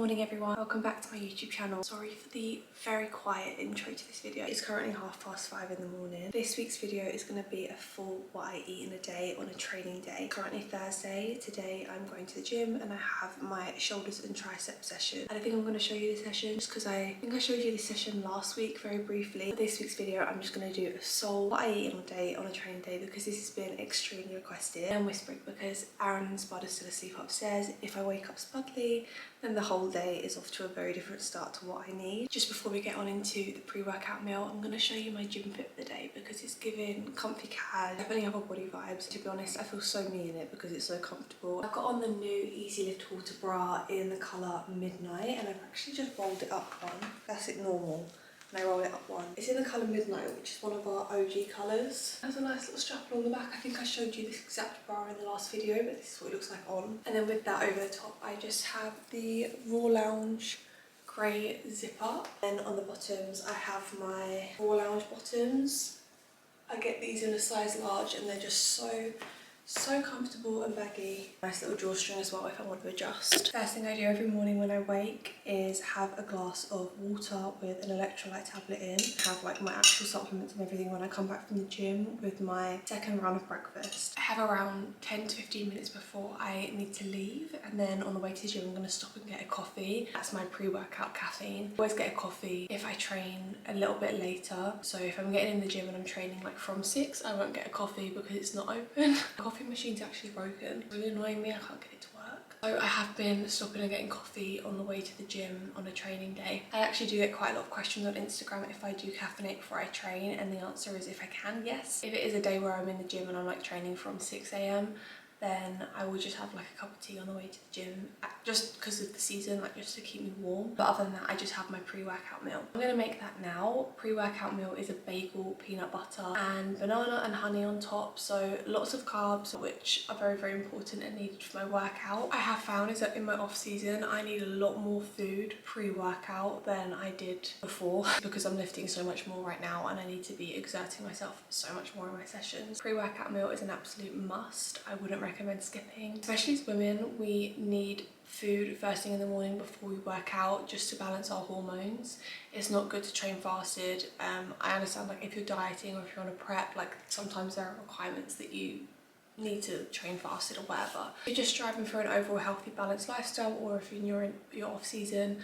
morning everyone, welcome back to my YouTube channel. Sorry for the very quiet intro to this video. It's currently 5:30 in the morning. This week's video is going to be a full what I eat in a day on a training day. Currently Thursday. Today I'm going to the gym and I have my shoulders and tricep session. And I think I'm going to show you the session just because I think I showed you this session last week very briefly. For this week's video I'm just going to do a sole what I eat in a day on a training day because this has been extremely requested. I'm whispering because Aaron and Spud are still asleep upstairs. If I wake up Spudley, then the whole day is off to a very different start to what I need. Just before we get on into the pre-workout meal, I'm going to show you my gym fit for the day because it's giving comfy cad, definitely have a body vibes. To be honest, I feel so me in it because it's so comfortable. I've got on the new Easy Lift Halter bra in the colour Midnight and I've actually just rolled it up one. That's it normal. And I roll it up one. It's in the colour Midnight, which is one of our OG colours. It has a nice little strap on the back. I think I showed you this exact bra in the last video, but this is what it looks like on. And then with that over the top, I just have the Raw Lounge grey zipper. Then on the bottoms, I have my Raw Lounge bottoms. I get these in a size large and they're just so comfortable and baggy. Nice little drawstring as well if I want to adjust. First thing I do every morning when I wake is have a glass of water with an electrolyte tablet in. Have like my actual supplements and everything when I come back from the gym with my second round of breakfast. I have around 10 to 15 minutes before I need to leave, and then on the way to the gym I'm going to stop and get a coffee. That's my pre-workout caffeine. I always get a coffee if I train a little bit later. So if I'm getting in the gym and I'm training like from 6, I won't get a coffee because it's not open. Coffee machine's actually broken. It's really annoying me, I can't get it to work. So I have been stopping and getting coffee on the way to the gym on a training day. I actually do get quite a lot of questions on Instagram if I do caffeinate before I train, and the answer is if I can, yes. If it is a day where I'm in the gym and I'm like training from 6 AM, then I will just have like a cup of tea on the way to the gym just because of the season, like just to keep me warm. But other than that, I just have my pre-workout meal. I'm gonna make that now. Pre-workout meal is a bagel, peanut butter and banana and honey on top. So lots of carbs, which are very, very important and needed for my workout. I have found is that in my off season, I need a lot more food pre-workout than I did before because I'm lifting so much more right now and I need to be exerting myself so much more in my sessions. Pre-workout meal is an absolute must. I wouldn't recommend skipping. Especially as women, we need food first thing in the morning before we work out just to balance our hormones. It's not good to train fasted. I understand like if you're dieting or if you're on a prep, like sometimes there are requirements that you need to train fasted or whatever. If you're just striving for an overall healthy balanced lifestyle, or if you're in your off season,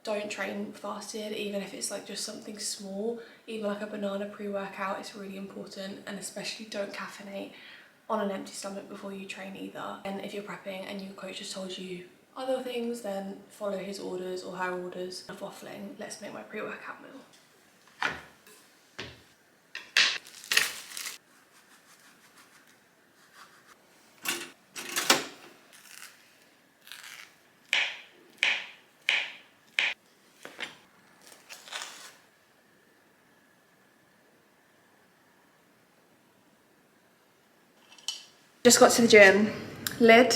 don't train fasted, even if it's like just something small. Even like a banana pre-workout is really important, and especially don't caffeinate on an empty stomach before you train either. And if you're prepping and your coach has told you other things, then follow his orders or her orders. Enough waffling, let's make my pre-workout meal. Just got to the gym. Lid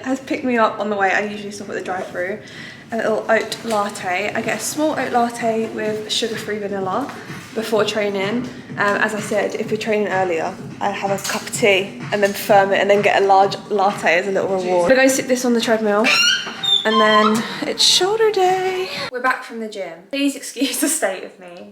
has picked me up on the way. I usually stop at the drive-thru. A little oat latte. I get a small oat latte with sugar-free vanilla before training. As I said, if you're training earlier, I have a cup of tea and then firm it and then get a large latte as a little reward. I'm gonna go sit this on the treadmill and then it's shoulder day. We're back from the gym. Please excuse the state of me.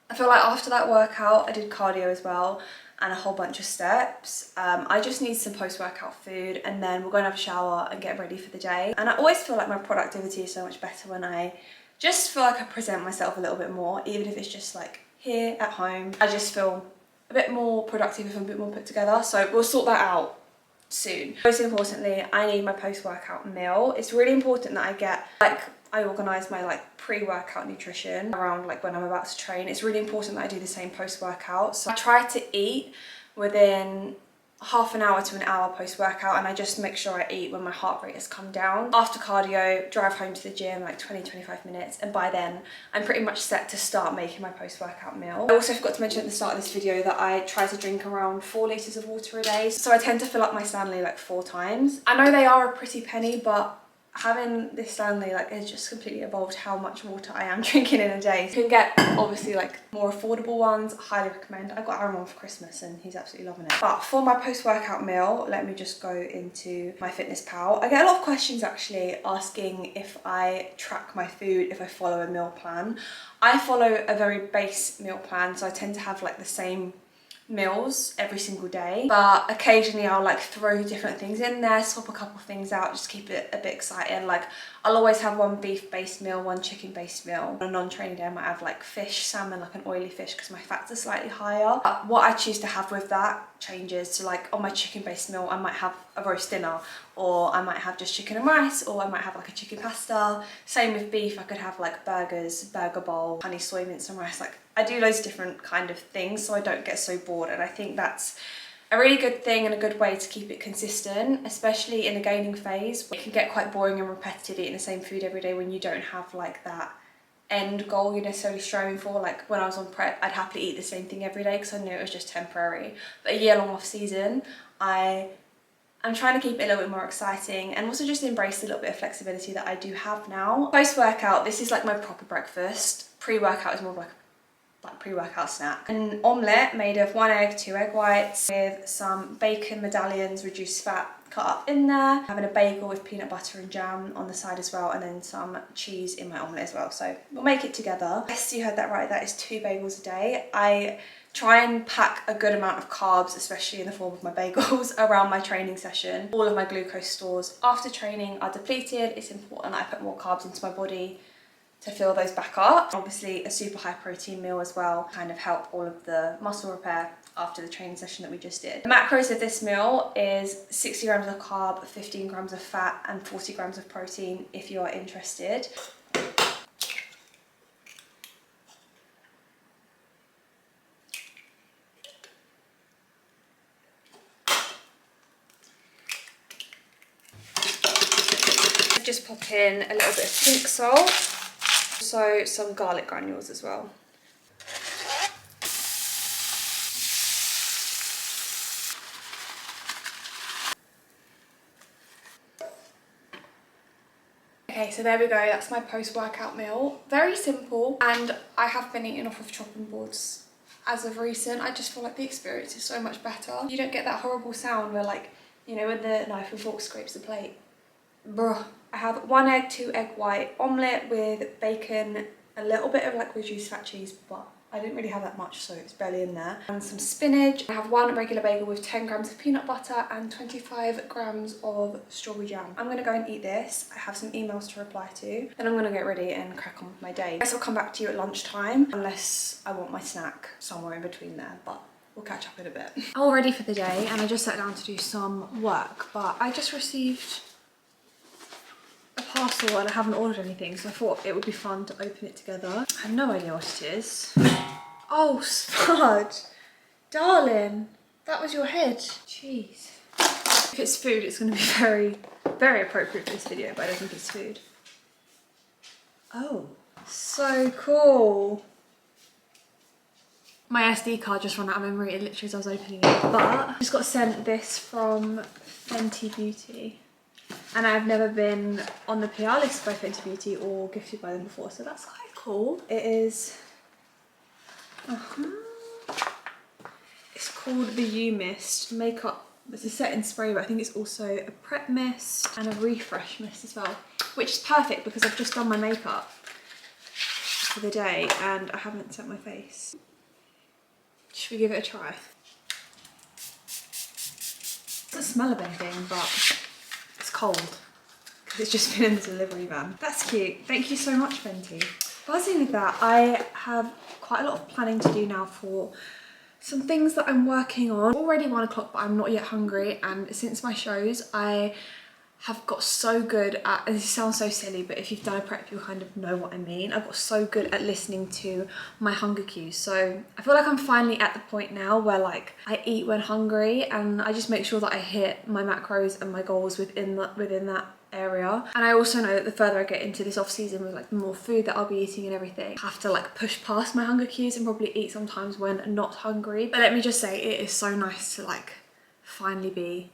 I feel like after that workout, I did cardio as well and a whole bunch of steps. I just need some post-workout food and then we're going to have a shower and get ready for the day. And I always feel like my productivity is so much better when I just feel like I present myself a little bit more, even if it's just like here at home. I just feel a bit more productive if I'm a bit more put together. So we'll sort that out soon. Most importantly, I need my post-workout meal. It's really important that I get I organise my like pre-workout nutrition around like when I'm about to train. It's really important that I do the same post-workout. So I try to eat within half an hour to an hour post-workout, and I just make sure I eat when my heart rate has come down. After cardio, drive home to the gym like 20-25 minutes, and by then I'm pretty much set to start making my post-workout meal. I also forgot to mention at the start of this video that I try to drink around 4 litres of water a day, so I tend to fill up my Stanley like 4 times. I know they are a pretty penny, but having this Stanley like has just completely evolved how much water I am drinking in a day. You can get obviously like more affordable ones, highly recommend. I got Aaron one for Christmas and he's absolutely loving it. But for my post-workout meal, let me just go into my Fitness Pal. I get a lot of questions actually asking if I track my food, if I follow a meal plan. I follow a very base meal plan, so I tend to have like the same meals every single day, but occasionally I'll like throw different things in there, swap a couple things out, just keep it a bit exciting. Like I'll always have one beef based meal, one chicken based meal. On a non-training day I might have like fish, salmon, like an oily fish because my fats are slightly higher. But what I choose to have with that changes. So like on my chicken based meal I might have a roast dinner, or I might have just chicken and rice, or I might have like a chicken pasta. Same with beef, I could have like burgers, burger bowl, honey soy mince and rice. Like I do loads of different kind of things so I don't get so bored, and I think that's a really good thing and a good way to keep it consistent, especially in the gaining phase. It can get quite boring and repetitive eating the same food every day when you don't have like that end goal you're necessarily striving for. Like when I was on prep, I'd happily eat the same thing every day because I knew it was just temporary. But a year long off season, I'm trying to keep it a little bit more exciting and also just embrace a little bit of flexibility that I do have now. Post-workout, this is like my proper breakfast. Pre-workout is more like pre-workout snack. An omelette made of 1 egg, 2 egg whites with some bacon medallions, reduced fat cut up in there. Having a bagel with peanut butter and jam on the side as well, and then some cheese in my omelette as well. So we'll make it together. Yes, you heard that right, that is 2 bagels a day. I try and pack a good amount of carbs, especially in the form of my bagels, around my training session. All of my glucose stores after training are depleted. It's important that I put more carbs into my body to fill those back up. Obviously a super high protein meal as well, kind of help all of the muscle repair after the training session that we just did. The macros of this meal is 60 grams of carb, 15 grams of fat and 40 grams of protein if you are interested. Just pop in a little bit of pink salt, also some garlic granules as well. Okay, so there we go, that's my post-workout meal. Very simple, and I have been eating off of chopping boards as of recent. I just feel like the experience is so much better. You don't get that horrible sound where, like, you know, when the knife and fork scrapes the plate. Bruh. I have 1 egg, 2 egg white omelette with bacon, a little bit of like reduced fat cheese, but I didn't really have that much, so it's barely in there. And some spinach. I have 1 regular bagel with 10 grams of peanut butter and 25 grams of strawberry jam. I'm gonna go and eat this. I have some emails to reply to. Then I'm gonna get ready and crack on with my day. I guess I'll come back to you at lunchtime, unless I want my snack somewhere in between there, but we'll catch up in a bit. All ready for the day, and I just sat down to do some work, but I just received a parcel and I haven't ordered anything, so I thought it would be fun to open it together. I have no idea what it is. Oh, Spud! Darling, that was your head. Jeez. If it's food, it's going to be very, very appropriate for this video, but I don't think it's food. Oh, so cool. My SD card just ran out of memory, literally as I was opening it, but I just got sent this from Fenty Beauty. And I've never been on the PR list by Fenty Beauty or gifted by them before, so that's quite cool. It is, it's called the You Mist Makeup. It's a setting spray, but I think it's also a prep mist and a refresh mist as well, which is perfect because I've just done my makeup for the day and I haven't set my face. Should we give it a try? It doesn't smell of anything, but it's cold because it's just been in the delivery van. That's cute. Thank you so much, Fenty. Buzzing with that, I have quite a lot of planning to do now for some things that I'm working on. Already 1 o'clock, but I'm not yet hungry, and since my shows I have got so good at, and this sounds so silly, but if you've done a prep you'll kind of know what I mean. I've got so good at listening to my hunger cues, so I feel like I'm finally at the point now where like I eat when hungry and I just make sure that I hit my macros and my goals within that area. And I also know that the further I get into this off season with like the more food that I'll be eating and everything, I have to like push past my hunger cues and probably eat sometimes when not hungry. But let me just say, it is so nice to like finally be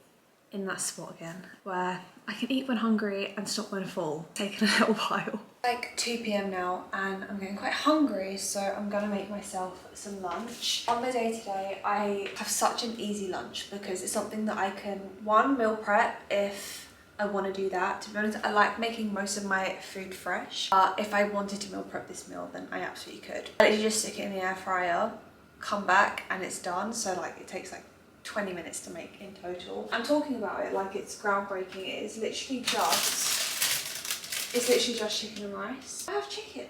in that spot again where I can eat when hungry and stop when full. It's taken a little while. Like 2 p.m. now and I'm getting quite hungry, so I'm gonna make myself some lunch. On the day today, I have such an easy lunch because it's something that I can, one, meal prep if I want to do that. To be honest, I like making most of my food fresh, but if I wanted to meal prep this meal, then I absolutely could. I literally just stick it in the air fryer, come back and it's done. So like it takes like 20 minutes to make in total. I'm talking about it like it's groundbreaking. It is literally just, it's literally just chicken and rice. I have chicken.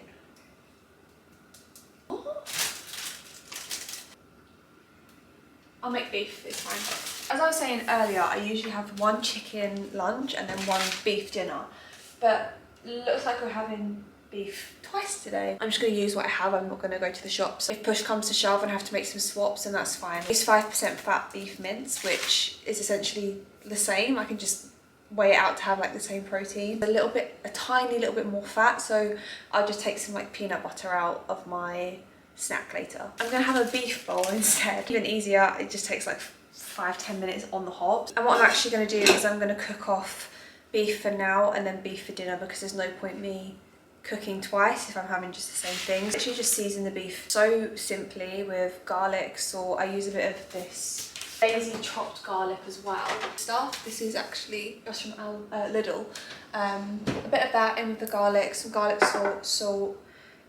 What? I'll make beef, it's fine. As I was saying earlier, I usually have one chicken lunch and then one beef dinner. But looks like we're having beef twice today. I'm just going to use what I have. I'm not going to go to the shops. If push comes to shove and I have to make some swaps, then that's fine. It's 5% fat beef mince, which is essentially the same. I can just weigh it out to have like the same protein. A tiny little bit more fat, so I'll just take some like peanut butter out of my snack later. I'm gonna have a beef bowl instead. Even easier, it just takes like 5-10 minutes on the hob. And what I'm actually gonna do is I'm gonna cook off beef for now and then beef for dinner, because there's no point me cooking twice if I'm having just the same things. Actually just season the beef so simply with garlic, salt. I use a bit of this lazy chopped garlic as well. This is actually just from Lidl. A bit of that in with the garlic, some garlic salt,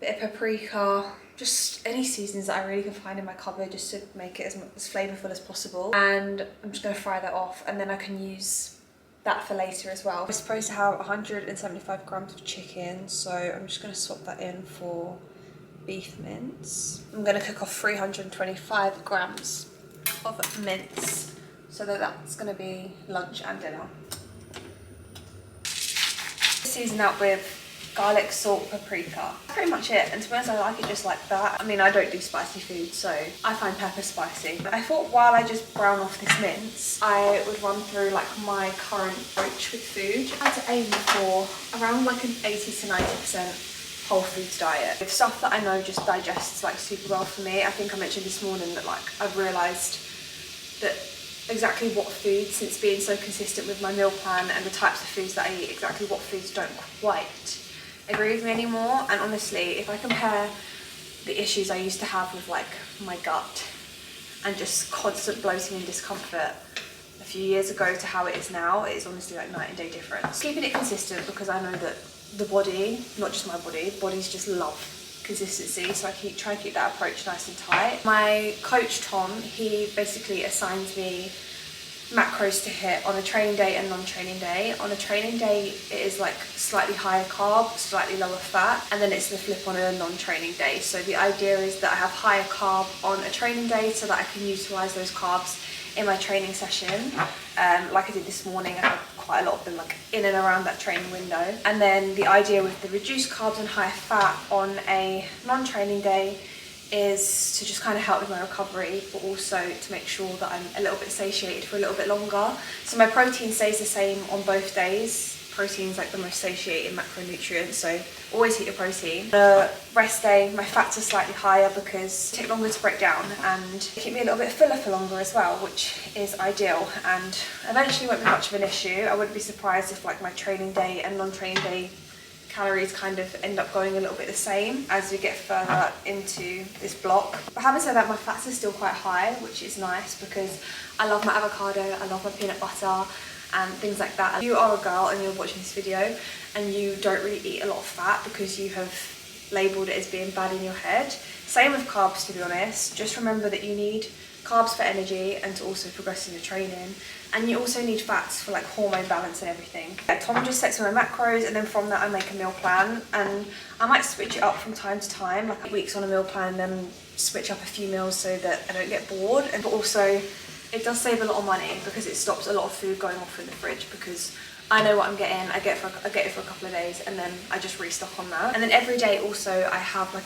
bit of paprika, just any seasonings that I really can find in my cupboard just to make it as flavourful as possible. And I'm just going to fry that off, and then I can use that for later as well. We're supposed to have 175 grams of chicken, so I'm just going to swap that in for beef mince. I'm going to cook off 325 grams of mince, so that's going to be lunch and dinner. Season out with garlic, salt, paprika. That's pretty much it, and to be honest, I like it just like that. I mean, I don't do spicy food, so I find pepper spicy. I thought while I just brown off this mince, I would run through like my current approach with food. I had to aim for around like an 80 to 90% whole foods diet, with stuff that I know just digests like super well for me. I think I mentioned this morning that like I've realised that exactly what foods, since being so consistent with my meal plan and the types of foods that I eat, exactly what foods don't quite agree with me anymore. And honestly, if I compare the issues I used to have with like my gut and just constant bloating and discomfort a few years ago to how it is now, it is honestly like night and day difference. Keeping it consistent, because I know that the body, not just my body, bodies just love consistency, so I try and keep that approach nice and tight. My coach Tom, he basically assigns me macros to hit on a training day and non-training day. On a training day, it is like slightly higher carb, slightly lower fat, and then it's the flip on a non-training day. So the idea is that I have higher carb on a training day so that I can utilize those carbs in my training session. Like I did this morning, I had quite a lot of them like in and around that training window. And then the idea with the reduced carbs and higher fat on a non-training day is to just kind of help with my recovery, but also to make sure that I'm a little bit satiated for a little bit longer. So my protein stays the same on both days. Protein's like the most satiating macronutrient, so always eat your protein. The rest day, my fats are slightly higher because they take longer to break down and keep me a little bit fuller for longer as well, which is ideal and eventually won't be much of an issue. I wouldn't be surprised if like my training day and non-training day calories kind of end up going a little bit the same as we get further into this block. But having said that, my fats are still quite high, which is nice because I love my avocado, I love my peanut butter and things like that. If you are a girl and you're watching this video and you don't really eat a lot of fat because you have labelled it as being bad in your head, same with carbs, to be honest. Just remember that you need carbs for energy and to also progress in your training, and you also need fats for like hormone balance and everything. Tom just sets my macros, and then from that I make a meal plan, and I might switch it up from time to time, like weeks on a meal plan and then switch up a few meals so that I don't get bored. But also it does save a lot of money because it stops a lot of food going off in the fridge, because I know what I'm getting, I get it for a couple of days and then I just restock on that. And then every day also I have like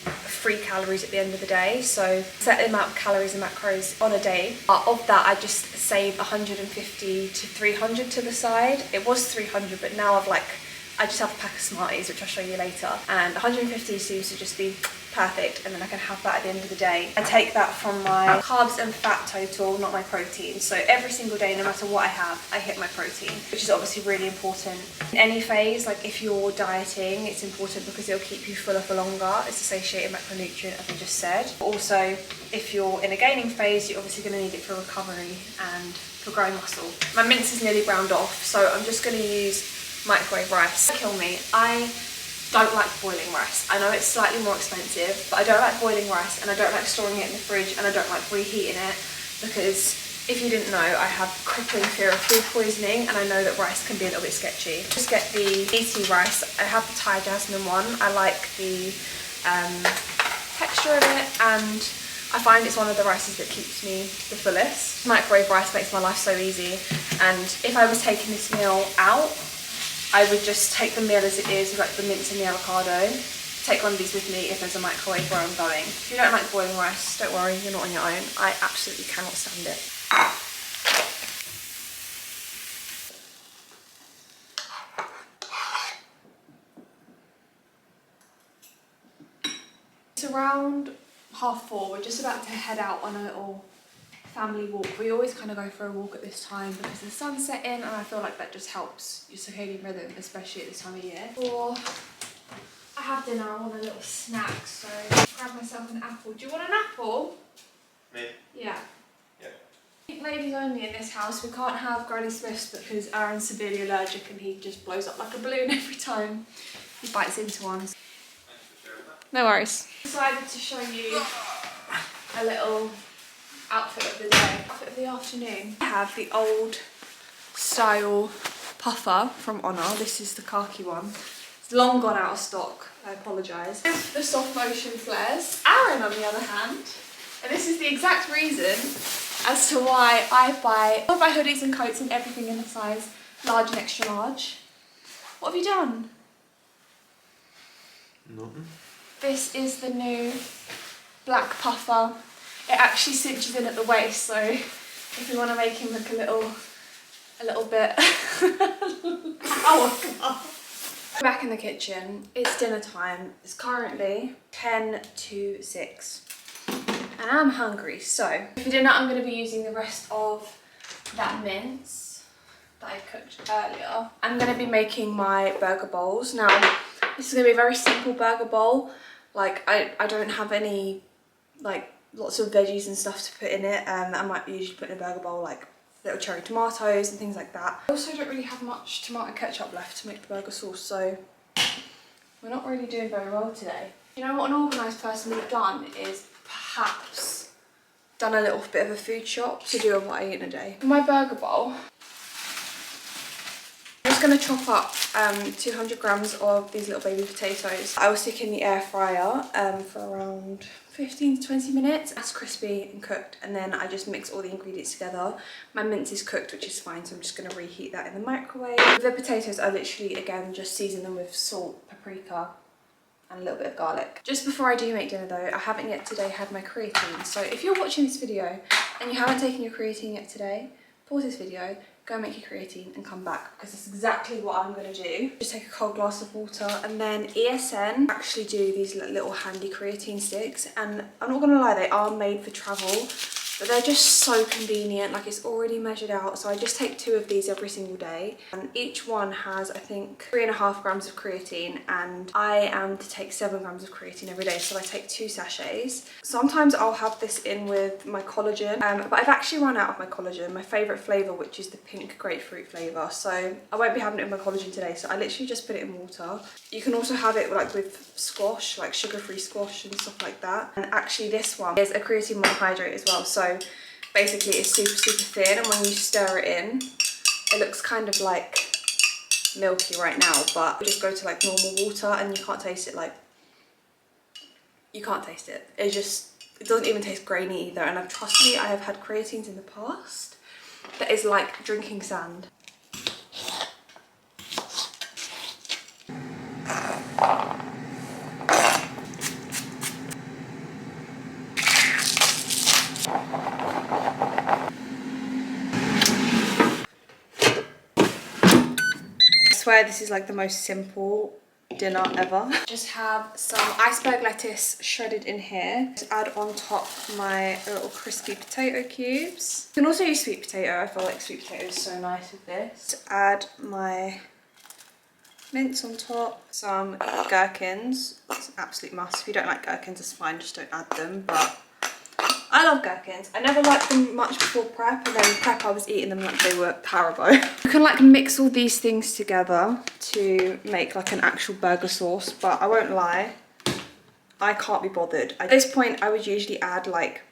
free calories at the end of the day, so set the amount of calories and macros on a day. Of that I just save 150 to 300 to the side. It was 300, but now I just have a pack of Smarties, which I'll show you later, and 150 seems to just be perfect, and then I can have that at the end of the day. I take that from my carbs and fat total, not my protein. So every single day, no matter what I have, I hit my protein, which is obviously really important. In any phase, like if you're dieting, it's important because it'll keep you fuller for longer. It's a satiated macronutrient, as I just said. Also, if you're in a gaining phase, you're obviously going to need it for recovery and for growing muscle. My mince is nearly browned off, so I'm just going to use microwave rice. Kill me. I don't like boiling rice. I know it's slightly more expensive, but I don't like boiling rice, and I don't like storing it in the fridge, and I don't like reheating it, because if you didn't know, I have crippling fear of food poisoning, and I know that rice can be a little bit sketchy. Just get the BT rice. I have the Thai jasmine one. I like the texture of it, and I find it's one of the rices that keeps me the fullest. Microwave rice makes my life so easy, and if I was taking this meal out, I would just take the meal as it is, like the mince and the avocado. Take one of these with me if there's a microwave where I'm going. If you don't like boiling rice, don't worry, you're not on your own. I absolutely cannot stand it. It's around 4:30. We're just about to head out on a little family walk. We always kind of go for a walk at this time because the sun's setting, and I feel like that just helps your circadian rhythm, especially at this time of year. Or I have dinner, I want a little snack, so grab myself an apple. Do you want an apple? Me? Yeah. Yeah. Ladies only in this house. We can't have Granny Smiths because Aaron's severely allergic and he just blows up like a balloon every time he bites into one. Thanks for sharing that. No worries. Decided to show you a little outfit of the day. Outfit of the afternoon. I have the old style puffer from ONER. This is the khaki one. It's long gone out of stock. I apologise. The soft motion flares. Aaron, on the other hand, and this is the exact reason as to why I buy all of my hoodies and coats and everything in the size large and extra large. What have you done? Nothing. This is the new black puffer. It actually cinches in at the waist, so if you want to make him look a little bit oh God. Back in the kitchen, it's dinner time. It's currently 10 to 6 and I'm hungry, so for dinner I'm going to be using the rest of that mince that I cooked earlier. I'm going to be making my burger bowls. Now this is going to be a very simple burger bowl. Like I don't have any like lots of veggies and stuff to put in it. I might usually put in a burger bowl like little cherry tomatoes and things like that. I also don't really have much tomato ketchup left to make the burger sauce, so we're not really doing very well today. You know what an organised person would have done is perhaps done a little bit of a food shop to do on what I eat in a day. For my burger bowl, I'm just going to chop up 200 grams of these little baby potatoes. I will stick in the air fryer for around 15 to 20 minutes. That's crispy and cooked, and then I just mix all the ingredients together. My mince is cooked, which is fine, so I'm just going to reheat that in the microwave. With the potatoes, I literally, again, just season them with salt, paprika, and a little bit of garlic. Just before I do make dinner though, I haven't yet today had my creatine. So if you're watching this video and you haven't taken your creatine yet today, pause this video, go make your creatine and come back, because that's exactly what I'm going to do. Just take a cold glass of water, and then ESN actually do these little handy creatine sticks, and I'm not going to lie, they are made for travel, but they're just so convenient. Like, it's already measured out, so I just take 2 of these every single day, and each one has, I think, 3.5 grams of creatine, and I am to take 7 grams of creatine every day, so I take 2 sachets. Sometimes I'll have this in with my collagen, but I've actually run out of my collagen, my favourite flavour, which is the pink grapefruit flavour, so I won't be having it with my collagen today, so I literally just put it in water. You can also have it like with squash, like sugar-free squash and stuff like that, and actually this one is a creatine monohydrate as well, so basically it's super thin, and when you stir it in, it looks kind of like milky right now, but you just go to like normal water and you can't taste it. Like, you can't taste it. It doesn't even taste grainy either, and trust me, I have had creatines in the past that is like drinking sand. I swear this is like the most simple dinner ever. Just have some iceberg lettuce shredded in here. Just add on top my little crispy potato cubes. You can also use sweet potato. I feel like sweet potato is so nice with this. Just add my mince on top, some gherkins. It's an absolute must. If you don't like gherkins, it's fine, just don't add them, but I love gherkins. I never liked them much before prep, and then prep I was eating them like they were Haribo. You can like mix all these things together to make like an actual burger sauce, but I won't lie, I can't be bothered. At this point I would usually add like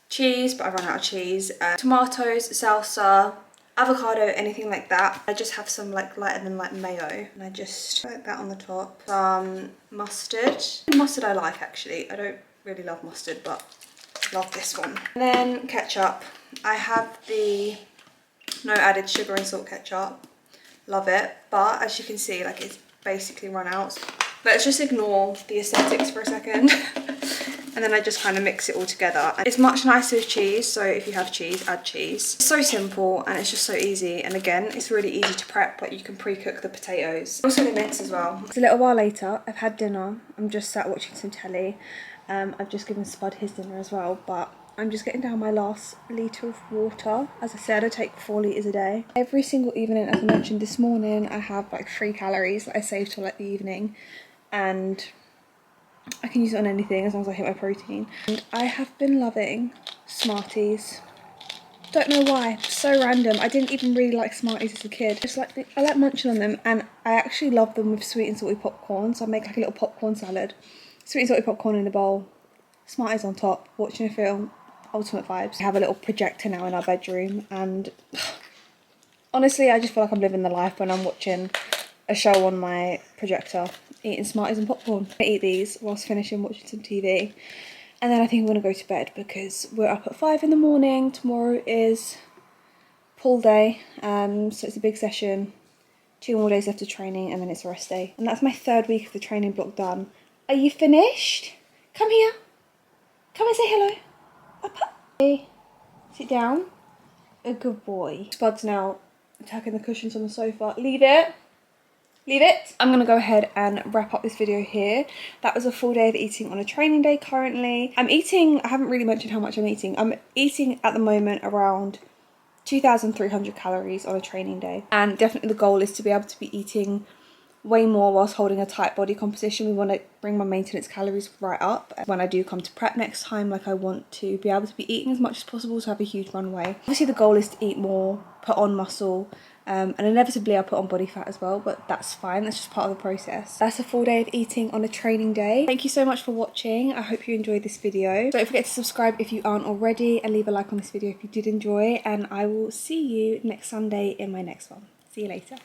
cheese, but I ran out of cheese, tomatoes, salsa, avocado, anything like that. I just have some like lighter than like mayo, and I just put that on the top. Some mustard. Mustard I like actually. I don't really love mustard, but love this one. And then ketchup. I have the no added sugar and salt ketchup. Love it, but as you can see, like it's basically run out. Let's just ignore the aesthetics for a second. And then I just kind of mix it all together. It's much nicer with cheese, so if you have cheese, add cheese. It's so simple and it's just so easy. And again, it's really easy to prep, like you can pre-cook the potatoes. Also the mince as well. It's a little while later, I've had dinner. I'm just sat watching some telly. I've just given Spud his dinner as well, but I'm just getting down my last litre of water. As I said, I take 4 litres a day. Every single evening, as I mentioned this morning, I have like 3 calories that I save till like the evening. And I can use it on anything as long as I hit my protein. And I have been loving Smarties. Don't know why, so random. I didn't even really like Smarties as a kid. Just like I like munching on them, and I actually love them with sweet and salty popcorn. So I make like a little popcorn salad. Sweet and salty popcorn in a bowl, Smarties on top, watching a film, ultimate vibes. We have a little projector now in our bedroom, and honestly I just feel like I'm living the life when I'm watching a show on my projector, eating Smarties and popcorn. I eat these whilst finishing watching some TV, and then I think I'm going to go to bed because we're up at 5 in the morning. Tomorrow is pool day, so it's a big session. 2 more days left of training and then it's a rest day. And that's my 3rd week of the training block done. Are you finished? Come here. Come and say hello. Up, up. Hey. Sit down. A good boy. Spud's now attacking the cushions on the sofa. Leave it. Leave it. I'm going to go ahead and wrap up this video here. That was a full day of eating on a training day currently. I'm eating, I haven't really mentioned how much I'm eating. I'm eating at the moment around 2,300 calories on a training day. And definitely the goal is to be able to be eating way more whilst holding a tight body composition. We want to bring my maintenance calories right up. When I do come to prep next time, like I want to be able to be eating as much as possible to have a huge runway. Obviously the goal is to eat more, put on muscle, and inevitably I'll put on body fat as well, but that's fine, that's just part of the process. That's a full day of eating on a training day. Thank you so much for watching. I hope you enjoyed this video. Don't forget to subscribe if you aren't already, and leave a like on this video if you did enjoy, and I will see you next Sunday in my next one. See you later.